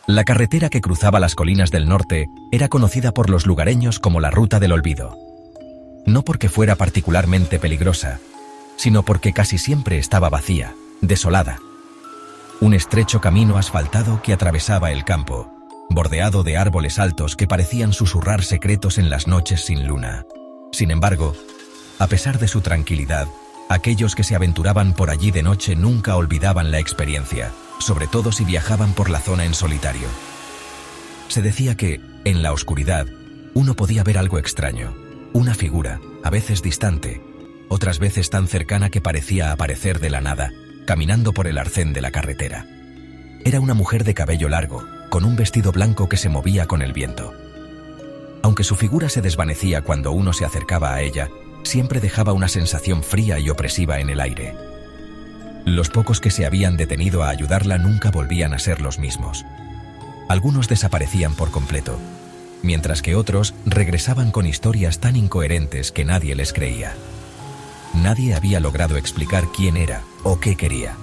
La carretera que cruzaba las colinas del norte era conocida por los lugareños como la Ruta del Olvido. No porque fuera particularmente peligrosa, sino porque casi siempre estaba vacía, desolada. Un estrecho camino asfaltado que atravesaba el campo, bordeado de árboles altos que parecían susurrar secretos en las noches sin luna. Sin embargo, a pesar de su tranquilidad, aquellos que se aventuraban por allí de noche nunca olvidaban la experiencia, sobre todo si viajaban por la zona en solitario. Se decía que, en la oscuridad, uno podía ver algo extraño, una figura, a veces distante, otras veces tan cercana que parecía aparecer de la nada, caminando por el arcén de la carretera. Era una mujer de cabello largo, con un vestido blanco que se movía con el viento. Aunque su figura se desvanecía cuando uno se acercaba a ella, siempre dejaba una sensación fría y opresiva en el aire. Los pocos que se habían detenido a ayudarla nunca volvían a ser los mismos. Algunos desaparecían por completo, mientras que otros regresaban con historias tan incoherentes que nadie les creía. Nadie había logrado explicar quién era o qué quería.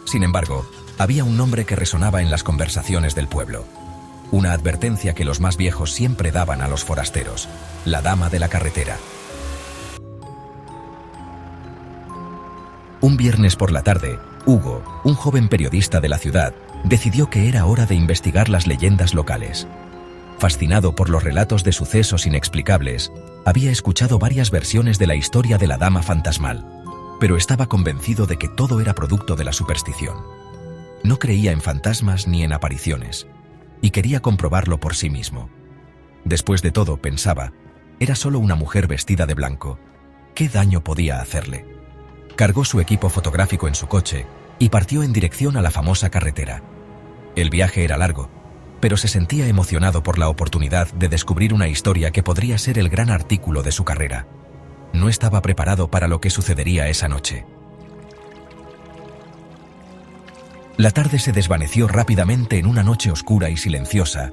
Sin embargo, había un nombre que resonaba en las conversaciones del pueblo. Una advertencia que los más viejos siempre daban a los forasteros: la Dama de la Carretera. Un viernes por la tarde, Hugo, un joven periodista de la ciudad, decidió que era hora de investigar las leyendas locales. Fascinado por los relatos de sucesos inexplicables, había escuchado varias versiones de la historia de la Dama Fantasmal, pero estaba convencido de que todo era producto de la superstición. No creía en fantasmas ni en apariciones, y quería comprobarlo por sí mismo. Después de todo, pensaba, era solo una mujer vestida de blanco. ¿Qué daño podía hacerle? Cargó su equipo fotográfico en su coche y partió en dirección a la famosa carretera. El viaje era largo, pero se sentía emocionado por la oportunidad de descubrir una historia que podría ser el gran artículo de su carrera. No estaba preparado para lo que sucedería esa noche. La tarde se desvaneció rápidamente en una noche oscura y silenciosa,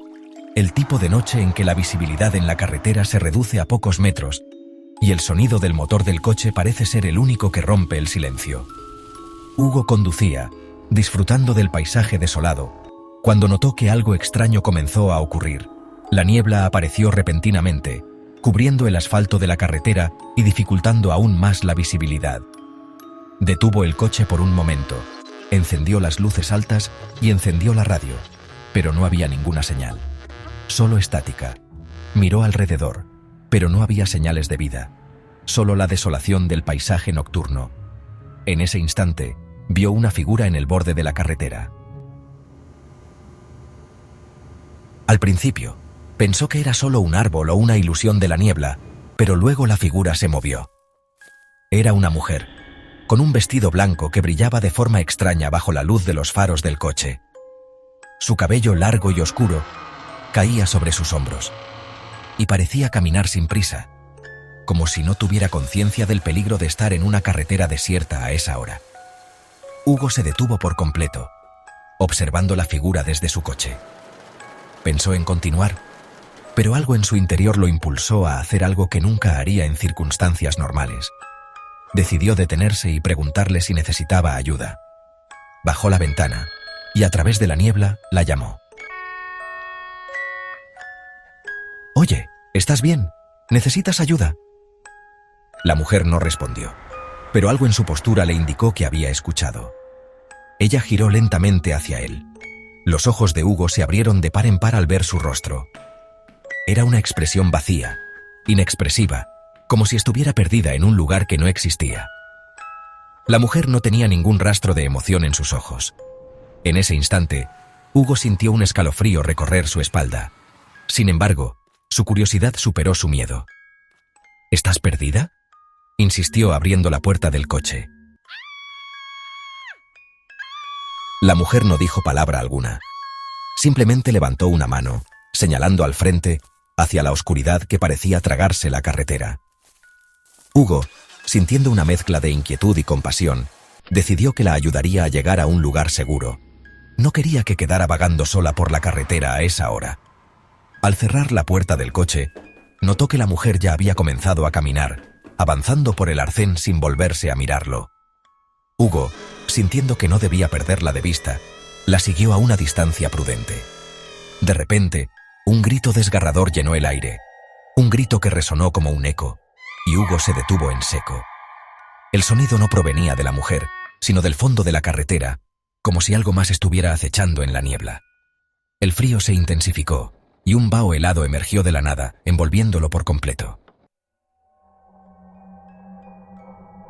el tipo de noche en que la visibilidad en la carretera se reduce a pocos metros y el sonido del motor del coche parece ser el único que rompe el silencio. Hugo conducía, disfrutando del paisaje desolado, cuando notó que algo extraño comenzó a ocurrir. La niebla apareció repentinamente, cubriendo el asfalto de la carretera y dificultando aún más la visibilidad. Detuvo el coche por un momento, encendió las luces altas y encendió la radio, pero no había ninguna señal. Solo estática. Miró alrededor, pero no había señales de vida, solo la desolación del paisaje nocturno. En ese instante, vio una figura en el borde de la carretera. Al principio, pensó que era solo un árbol o una ilusión de la niebla, pero luego la figura se movió. Era una mujer, con un vestido blanco que brillaba de forma extraña bajo la luz de los faros del coche. Su cabello largo y oscuro caía sobre sus hombros, y parecía caminar sin prisa, como si no tuviera conciencia del peligro de estar en una carretera desierta a esa hora. Hugo se detuvo por completo, observando la figura desde su coche. Pensó en continuar, pero algo en su interior lo impulsó a hacer algo que nunca haría en circunstancias normales. Decidió detenerse y preguntarle si necesitaba ayuda. Bajó la ventana y a través de la niebla la llamó. «Oye, ¿estás bien? ¿Necesitas ayuda?» La mujer no respondió, pero algo en su postura le indicó que había escuchado. Ella giró lentamente hacia él. Los ojos de Hugo se abrieron de par en par al ver su rostro. Era una expresión vacía, inexpresiva, como si estuviera perdida en un lugar que no existía. La mujer no tenía ningún rastro de emoción en sus ojos. En ese instante, Hugo sintió un escalofrío recorrer su espalda. Sin embargo, su curiosidad superó su miedo. ¿Estás perdida?, insistió abriendo la puerta del coche. La mujer no dijo palabra alguna. Simplemente levantó una mano, señalando al frente, hacia la oscuridad que parecía tragarse la carretera. Hugo, sintiendo una mezcla de inquietud y compasión, decidió que la ayudaría a llegar a un lugar seguro. No quería que quedara vagando sola por la carretera a esa hora. Al cerrar la puerta del coche, notó que la mujer ya había comenzado a caminar, avanzando por el arcén sin volverse a mirarlo. Hugo, sintiendo que no debía perderla de vista, La siguió a una distancia prudente. De repente, un grito desgarrador llenó el aire. Un grito que resonó como un eco, y Hugo se detuvo en seco. El sonido no provenía de la mujer, sino del fondo de la carretera, como si algo más estuviera acechando en la niebla. El frío se intensificó, y un vaho helado emergió de la nada, envolviéndolo por completo.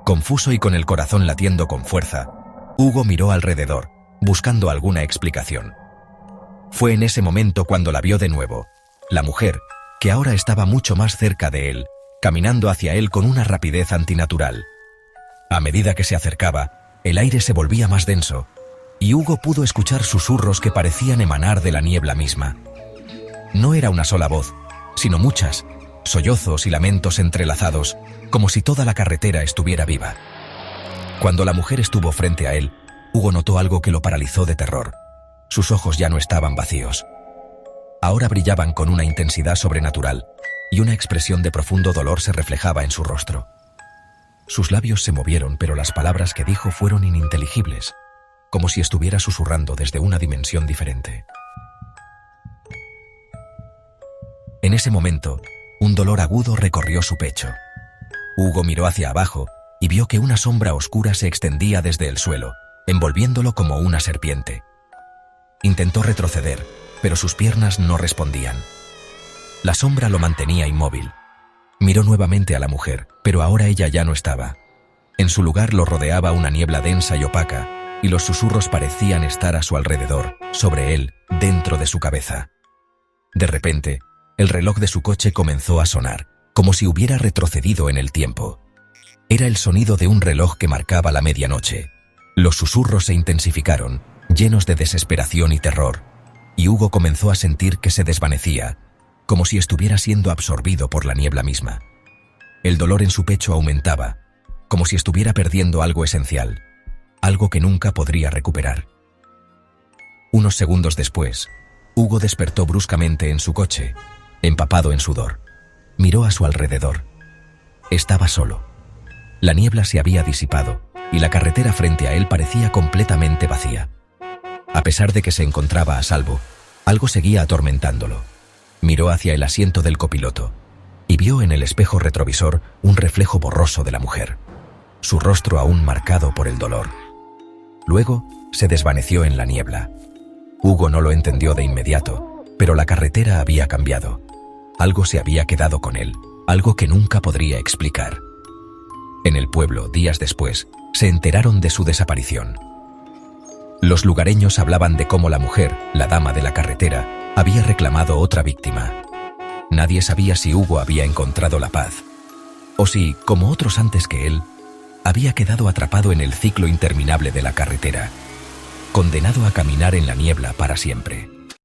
Confuso y con el corazón latiendo con fuerza, Hugo miró alrededor, buscando alguna explicación. Fue en ese momento cuando la vio de nuevo, la mujer, que ahora estaba mucho más cerca de él, caminando hacia él con una rapidez antinatural. A medida que se acercaba, el aire se volvía más denso, y Hugo pudo escuchar susurros que parecían emanar de la niebla misma. No era una sola voz, sino muchas, sollozos y lamentos entrelazados, como si toda la carretera estuviera viva. Cuando la mujer estuvo frente a él, Hugo notó algo que lo paralizó de terror. Sus ojos ya no estaban vacíos. Ahora brillaban con una intensidad sobrenatural, y una expresión de profundo dolor se reflejaba en su rostro. Sus labios se movieron, pero las palabras que dijo fueron ininteligibles, como si estuviera susurrando desde una dimensión diferente. En ese momento, un dolor agudo recorrió su pecho. Hugo miró hacia abajo y vio que una sombra oscura se extendía desde el suelo, envolviéndolo como una serpiente. Intentó retroceder, pero sus piernas no respondían. La sombra lo mantenía inmóvil. Miró nuevamente a la mujer, pero ahora ella ya no estaba. En su lugar lo rodeaba una niebla densa y opaca, y los susurros parecían estar a su alrededor, sobre él, dentro de su cabeza. De repente, el reloj de su coche comenzó a sonar, como si hubiera retrocedido en el tiempo. Era el sonido de un reloj que marcaba la medianoche. Los susurros se intensificaron, llenos de desesperación y terror, y Hugo comenzó a sentir que se desvanecía, como si estuviera siendo absorbido por la niebla misma. El dolor en su pecho aumentaba, como si estuviera perdiendo algo esencial, algo que nunca podría recuperar. Unos segundos después, Hugo despertó bruscamente en su coche, empapado en sudor. Miró a su alrededor. Estaba solo. La niebla se había disipado, y la carretera frente a él parecía completamente vacía. A pesar de que se encontraba a salvo, algo seguía atormentándolo. Miró hacia el asiento del copiloto, y vio en el espejo retrovisor un reflejo borroso de la mujer, su rostro aún marcado por el dolor. Luego, se desvaneció en la niebla. Hugo no lo entendió de inmediato, pero la carretera había cambiado. Algo se había quedado con él, algo que nunca podría explicar. En el pueblo, días después, se enteraron de su desaparición. Los lugareños hablaban de cómo la mujer, la dama de la carretera, había reclamado otra víctima. Nadie sabía si Hugo había encontrado la paz, o si, como otros antes que él, había quedado atrapado en el ciclo interminable de la carretera, condenado a caminar en la niebla para siempre.